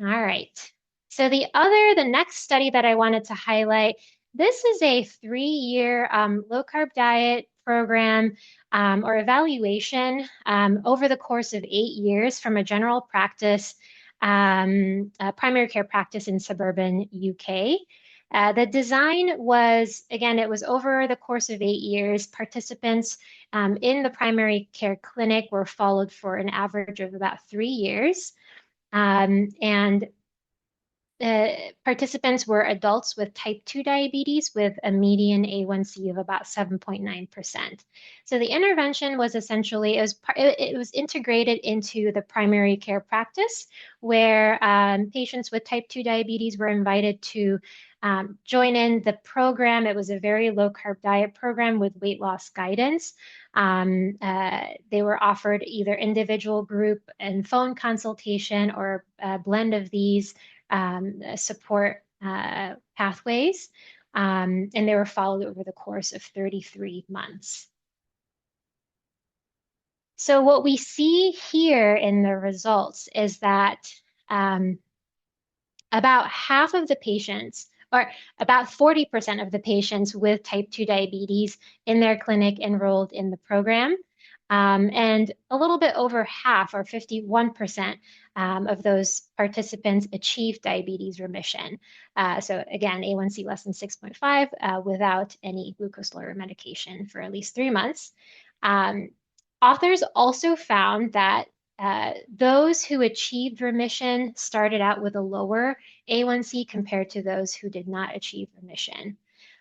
All right. So the next study that I wanted to highlight, this is a 3-year low carb diet program or evaluation over the course of 8 years from a general practice, a primary care practice in suburban UK. The design was, again, it was over the course of 8 years. Participants in the primary care clinic were followed for an average of about 3 years. And participants were adults with type 2 diabetes with a median A1C of about 7.9%. So the intervention was essentially, it was integrated into the primary care practice where patients with type 2 diabetes were invited to join in the program. It was a very low carb diet program with weight loss guidance. They were offered either individual, group, and phone consultation or a blend of these support pathways, and they were followed over the course of 33 months. So what we see here in the results is that about half of the patients, or about 40% of the patients with type 2 diabetes in their clinic enrolled in the program. And a little bit over half, or 51%, of those participants achieved diabetes remission. So again, A1C less than 6.5 without any glucose-lowering medication for at least 3 months. Authors also found that those who achieved remission started out with a lower A1C compared to those who did not achieve remission.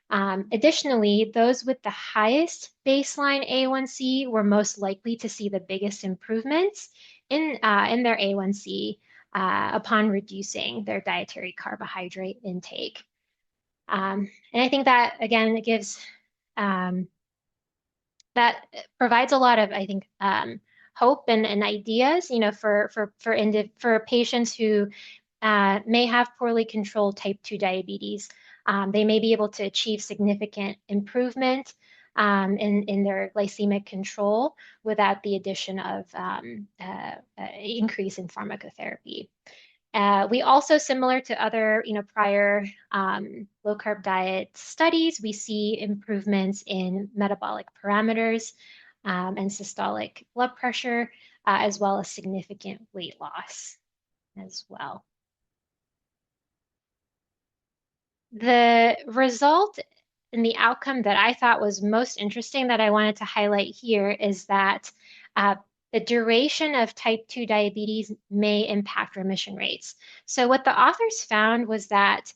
Additionally, those with the highest baseline A1C were most likely to see the biggest improvements in their A1C upon reducing their dietary carbohydrate intake. And I think that, again, it gives, that provides a lot of, I think, hope and ideas, you know, for patients who may have poorly controlled type 2 diabetes. They may be able to achieve significant improvement in their glycemic control without the addition of increase in pharmacotherapy. We also, similar to other, prior low carb diet studies, we see improvements in metabolic parameters and systolic blood pressure, as well as significant weight loss as well. The result and the outcome that I thought was most interesting that I wanted to highlight here is that the duration of type 2 diabetes may impact remission rates. So what the authors found was that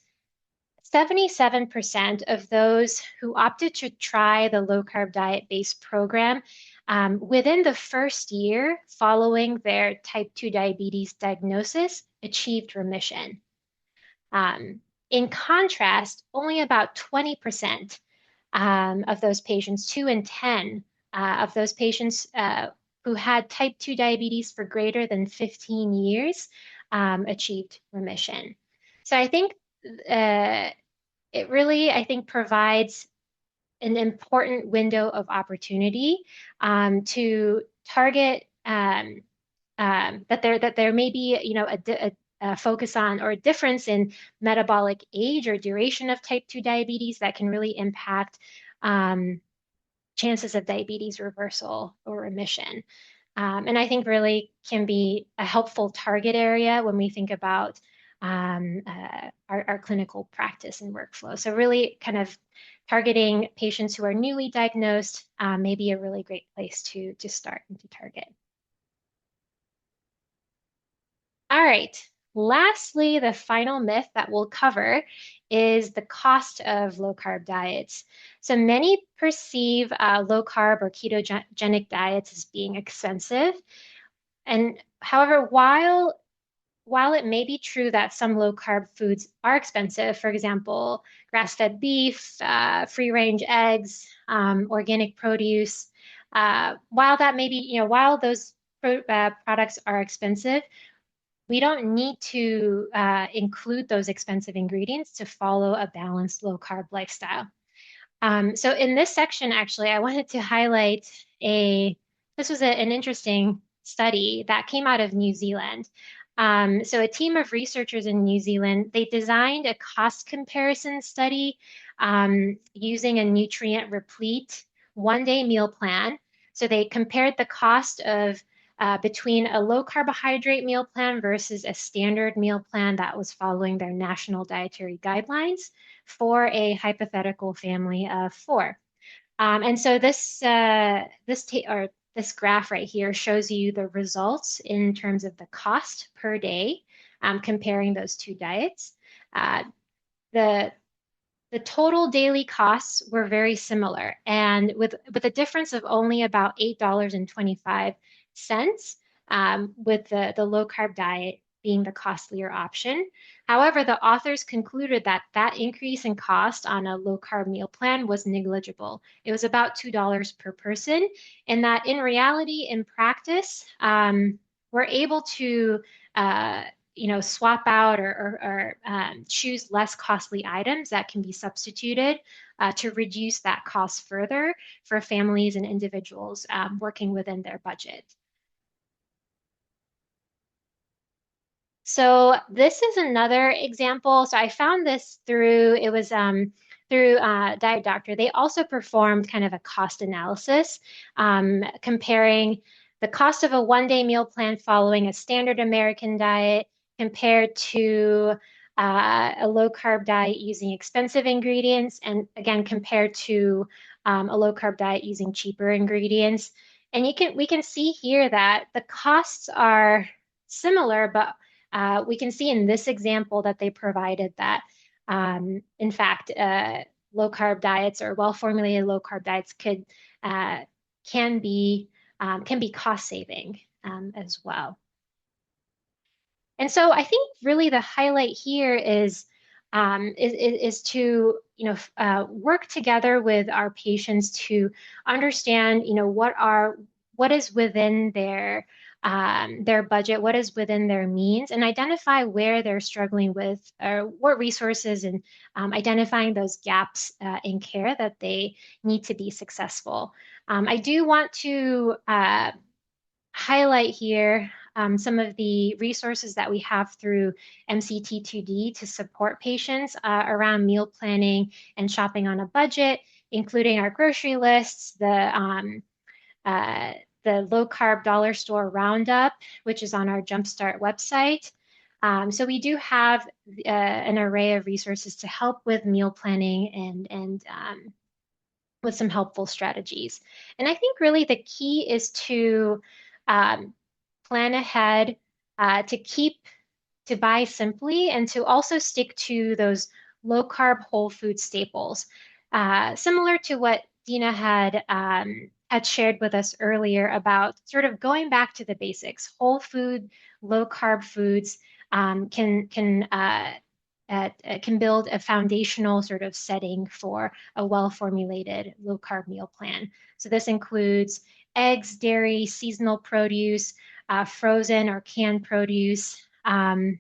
77% of those who opted to try the low carb diet based program within the first year following their type 2 diabetes diagnosis achieved remission. In contrast, only about 20% of those patients, 2 in 10 of those patients who had type 2 diabetes for greater than 15 years achieved remission. So I think it really, I think, provides an important window of opportunity to target that there may be, you know, a focus on or a difference in metabolic age or duration of type 2 diabetes that can really impact chances of diabetes reversal or remission. And I think really can be a helpful target area when we think about our clinical practice and workflow. So really kind of targeting patients who are newly diagnosed may be a really great place to start and to target. All right. Lastly, the final myth that we'll cover is the cost of low carb diets. So many perceive low carb or ketogenic diets as being expensive. And however, while it may be true that some low carb foods are expensive, for example, grass-fed beef, free-range eggs, organic produce, while that may be, you know, while those products are expensive, we don't need to include those expensive ingredients to follow a balanced low carb lifestyle. So in this section, actually, I wanted to highlight this was an interesting study that came out of New Zealand. So a team of researchers in New Zealand, they designed a cost comparison study using a nutrient replete 1-day meal plan. So they compared the cost of between a low carbohydrate meal plan versus a standard meal plan that was following their national dietary guidelines for a hypothetical family of 4. And so this graph right here shows you the results in terms of the cost per day, comparing those two diets. The total daily costs were very similar, and with a difference of only about $8.25, with the low carb diet being the costlier option. However, the authors concluded that that increase in cost on a low carb meal plan was negligible. It was about $2 per person, and that in reality, in practice, we're able to swap out or choose less costly items that can be substituted to reduce that cost further for families and individuals working within their budget. So this is another example. So I found this through Diet Doctor. They also performed kind of a cost analysis, comparing the cost of a 1-day meal plan following a standard American diet compared to a low carb diet using expensive ingredients, and again compared to a low carb diet using cheaper ingredients. And we can see here that the costs are similar, but we can see in this example that they provided that, in fact, low carb diets or well-formulated low carb diets can be cost saving as well. And so I think really the highlight here is to work together with our patients to understand what is within their budget, what is within their means, and identify where they're struggling with or what resources, and identifying those gaps in care that they need to be successful. I do want to highlight here some of the resources that we have through MCT2D to support patients around meal planning and shopping on a budget, including our grocery lists, the low carb dollar store roundup, which is on our Jumpstart website. So we do have an array of resources to help with meal planning and with some helpful strategies. And I think really the key is to Plan ahead to buy simply and to also stick to those low carb whole food staples. Similar to what Dina had shared with us earlier about sort of going back to the basics. Whole food, low carb foods can build a foundational sort of setting for a well-formulated low carb meal plan. So this includes eggs, dairy, seasonal produce, frozen or canned produce, and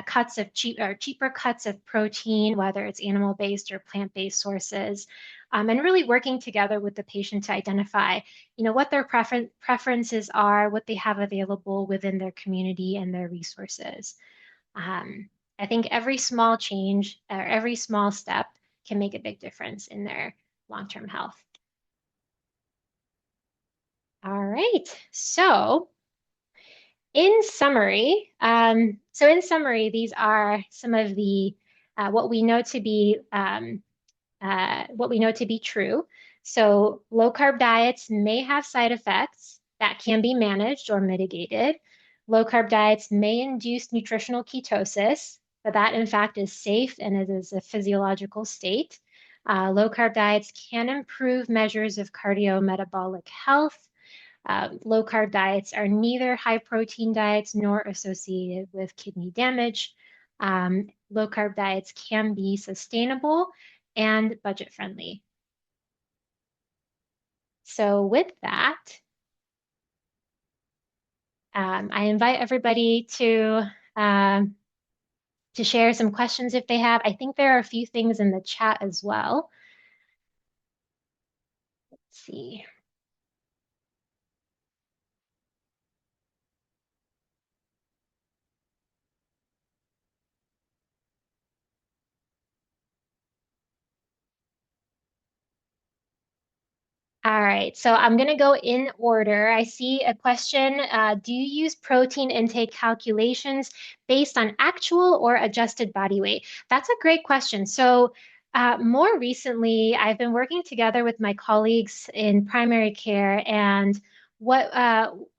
cuts of cheaper cuts of protein, whether it's animal-based or plant-based sources, and really working together with the patient to identify, what their preferences are, what they have available within their community and their resources. I think every small change or every small step can make a big difference in their long-term health. All right, so in summary, these are some of the what we know to be true. So low carb diets may have side effects that can be managed or mitigated. Low carb diets may induce nutritional ketosis, but that in fact is safe and it is a physiological state. Low carb diets can improve measures of cardiometabolic health. Low carb diets are neither high protein diets nor associated with kidney damage. Low carb diets can be sustainable and budget friendly. So with that, I invite everybody to share some questions if they have. I think there are a few things in the chat as well. Let's see. All right, so I'm going to go in order. I see a question. Do you use protein intake calculations based on actual or adjusted body weight? That's a great question. So more recently, I've been working together with my colleagues in primary care, and what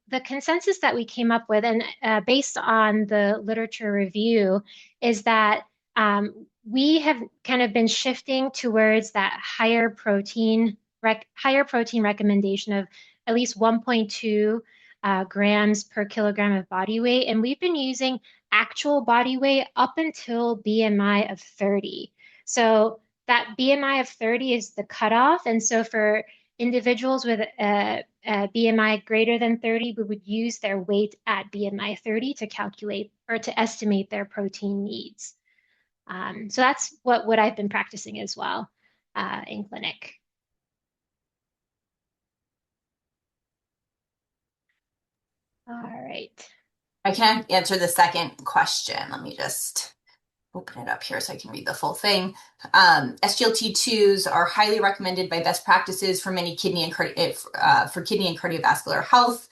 the consensus that we came up with, and based on the literature review, is that we have kind of been shifting towards that higher protein recommendation of at least 1.2 grams per kilogram of body weight. And we've been using actual body weight up until BMI of 30. So that BMI of 30 is the cutoff. And so for individuals with a BMI greater than 30, we would use their weight at BMI 30 to calculate or to estimate their protein needs. So that's what I've been practicing as well in clinic. All right. I can answer the second question. Let me just open it up here so I can read the full thing. SGLT2s are highly recommended by best practices for many kidney and cardiovascular health.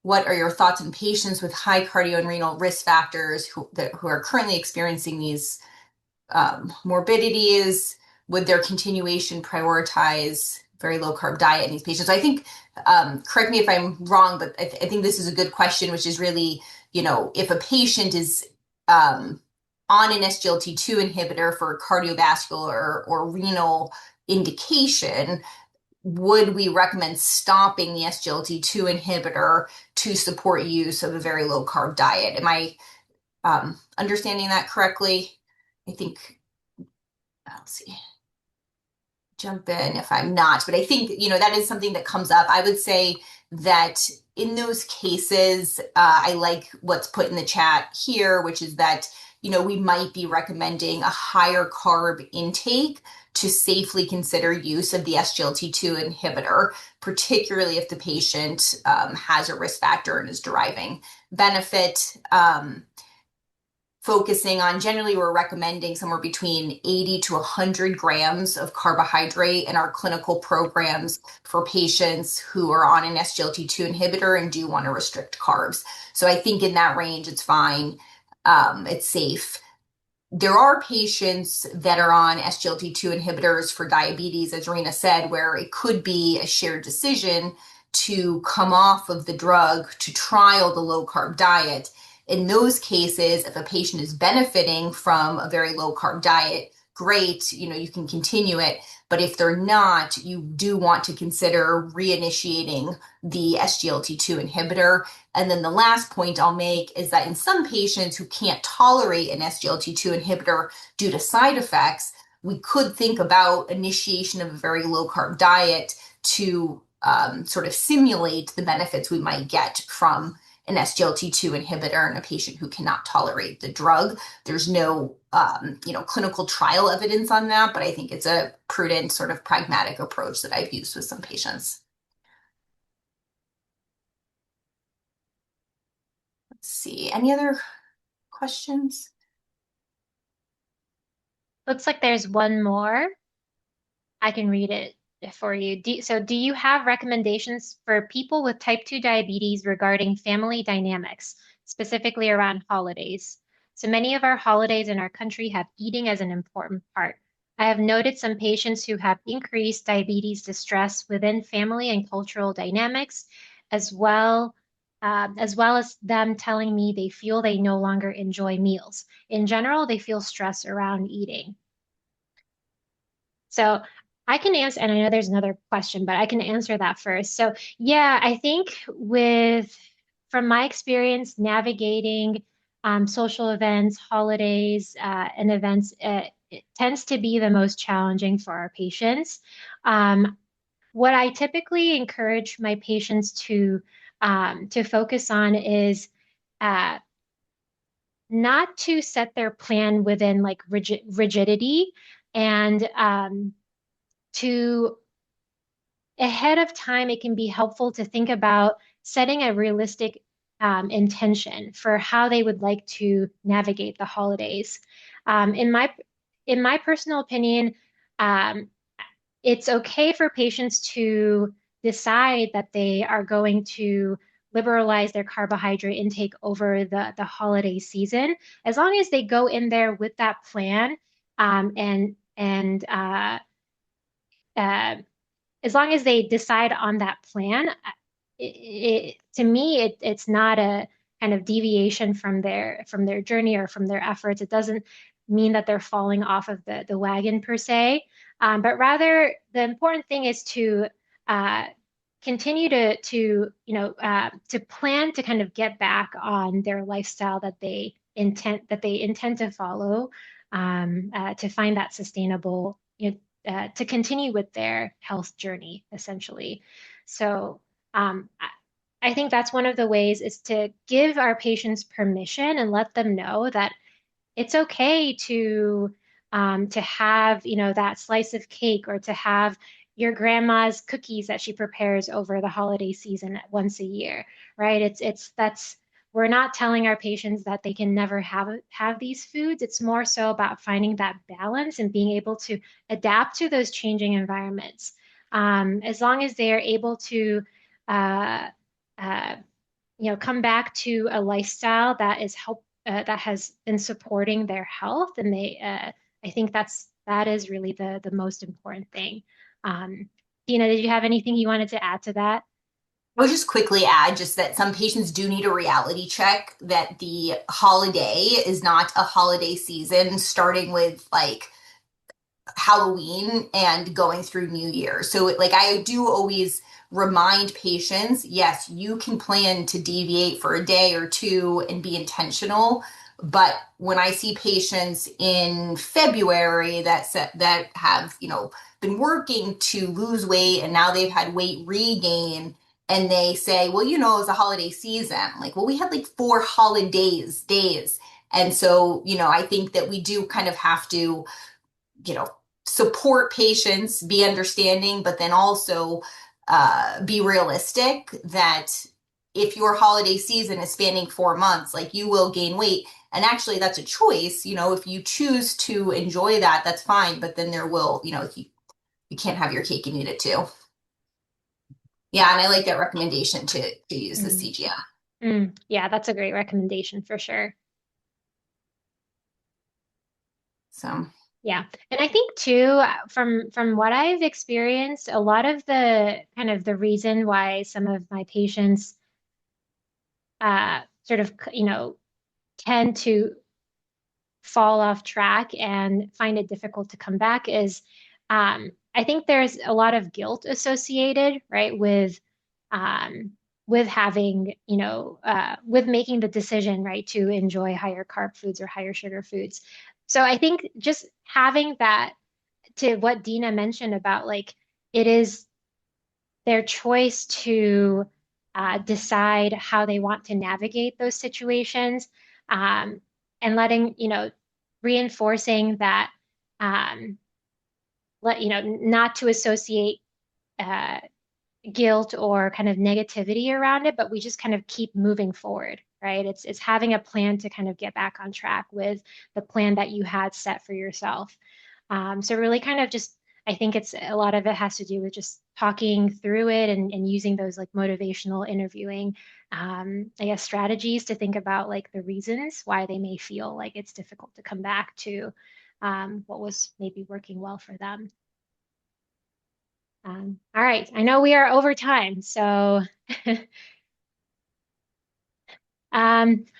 What are your thoughts on patients with high cardio and renal risk factors who are currently experiencing these morbidities? Would their continuation prioritize very low carb diet in these patients? So I think, correct me if I'm wrong, but I think this is a good question, which is really, if a patient is on an SGLT2 inhibitor for cardiovascular or renal indication, would we recommend stopping the SGLT2 inhibitor to support use of a very low carb diet? Am I understanding that correctly? I think, let's see, jump in if I'm not, but I think, that is something that comes up. I would say that in those cases, I like what's put in the chat here, which is that, we might be recommending a higher carb intake to safely consider use of the SGLT2 inhibitor, particularly if the patient has a risk factor and is deriving benefit. Focusing on, generally we're recommending somewhere between 80 to 100 grams of carbohydrate in our clinical programs for patients who are on an SGLT2 inhibitor and do want to restrict carbs. So I think in that range, it's fine. It's safe. There are patients that are on SGLT2 inhibitors for diabetes, as Rena said, where it could be a shared decision to come off of the drug to trial the low carb diet. In those cases, if a patient is benefiting from a very low carb diet, great, you can continue it. But if they're not, you do want to consider reinitiating the SGLT2 inhibitor. And then the last point I'll make is that in some patients who can't tolerate an SGLT2 inhibitor due to side effects, we could think about initiation of a very low carb diet to sort of simulate the benefits we might get from an SGLT2 inhibitor in a patient who cannot tolerate the drug. There's no, clinical trial evidence on that, but I think it's a prudent sort of pragmatic approach that I've used with some patients. Let's see, any other questions? Looks like there's one more. I can read it for you. Do you have recommendations for people with type 2 diabetes regarding family dynamics, specifically around holidays? So many of our holidays in our country have eating as an important part. I have noted some patients who have increased diabetes distress within family and cultural dynamics, as well, as well as them telling me they feel they no longer enjoy meals. In general, they feel stress around eating. So I can answer, and I know there's another question, but I can answer that first. So yeah, I think from my experience navigating social events, holidays, and events, it tends to be the most challenging for our patients. What I typically encourage my patients to focus on is uh, not to set their plan within like rigidity and to ahead of time, it can be helpful to think about setting a realistic intention for how they would like to navigate the holidays. In my personal opinion, um, it's okay for patients to decide that they are going to liberalize their carbohydrate intake over the holiday season, as long as they go in there with that plan and uh, as long as they decide on that plan, to me, it's not a kind of deviation from their journey or from their efforts. It doesn't mean that they're falling off of the wagon per se, but rather the important thing is to uh, continue to plan to kind of get back on their lifestyle that they intend to follow to find that sustainable to continue with their health journey, essentially. So I think that's one of the ways is to give our patients permission and let them know that it's okay to have, that slice of cake or to have your grandma's cookies that she prepares over the holiday season once a year, right? That's we're not telling our patients that they can never have these foods. It's more so about finding that balance and being able to adapt to those changing environments. As long as they are able to uh, uh, come back to a lifestyle that has been supporting their health, and I think that is really the most important thing. Dina, did you have anything you wanted to add to that? I'll just quickly add just that some patients do need a reality check that the holiday is not a holiday season starting with like Halloween and going through New Year. So like I do always remind patients, yes, you can plan to deviate for a day or two and be intentional. But when I see patients in February that have, been working to lose weight and now they've had weight regain and they say, well, it's a holiday season. Like, well, we had like 4 holidays days. And so, I think that we do kind of have to you know, support patients, be understanding, but then also be realistic that if your holiday season is spanning 4 months, like you will gain weight. And actually, that's a choice. If you choose to enjoy that, that's fine. But then there will, you can't have your cake and eat it too. Yeah, and I like that recommendation to use the Mm. CGM. Yeah, that's a great recommendation for sure. So Yeah. And I think too, from what I've experienced, a lot of the kind of the reason why some of my patients sort of, tend to fall off track and find it difficult to come back is I think there's a lot of guilt associated, right, um, with having, with making the decision, right, to enjoy higher carb foods or higher sugar foods. So I think just having that to what Dina mentioned about like it is their choice to decide how they want to navigate those situations, um, and letting, reinforcing that, um, not to associate uh, guilt or kind of negativity around it, but we just kind of keep moving forward, right? It's having a plan to kind of get back on track with the plan that you had set for yourself. So really kind of just, I think it's a lot of it has to do with just talking through it and using those like motivational interviewing, I guess, strategies to think about like the reasons why they may feel like it's difficult to come back to what was maybe working well for them. All right, I know we are over time, so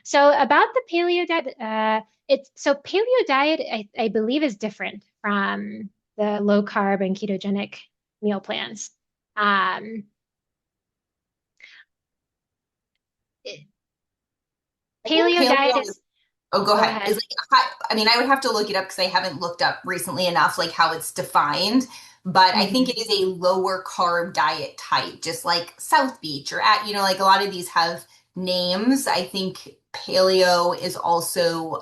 so about the paleo diet, it's so paleo diet, I believe is different from the low carb and ketogenic meal plans. Um, it- I think Paleo diet paleo. is, Oh, go go ahead. Is ahead. like I mean, I would have to look it up because I haven't looked up recently enough like how it's defined. But I think Mhm. it is a lower carb diet type, just like South Beach or like a lot of these have names. I think paleo is also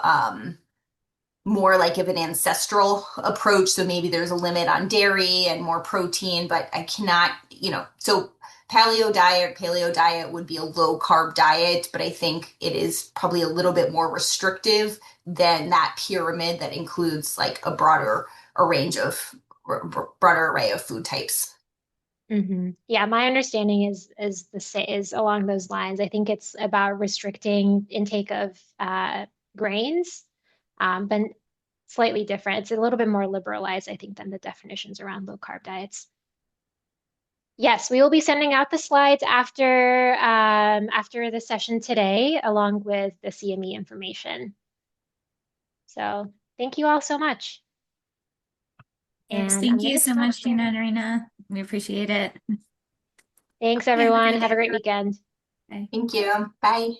more like of an ancestral approach. So maybe there's a limit on dairy and more protein, but I cannot, so paleo diet would be a low carb diet, but I think it is probably a little bit more restrictive than that pyramid that includes like a range of broader array of food types. Yeah, my understanding is the same is along those lines. I think it's about restricting intake of grains, but slightly different. It's a little bit more liberalized, I think, than the definitions around low carb diets. Yes, we will be sending out the slides after the session today, along with the CME information. So thank you all so much. Yes, And I'm thank going you to so stop much, Gina sharing. and Rena. We appreciate it. Thanks, Have a everyone. great Have day. a great weekend. Bye. Thank you. Bye.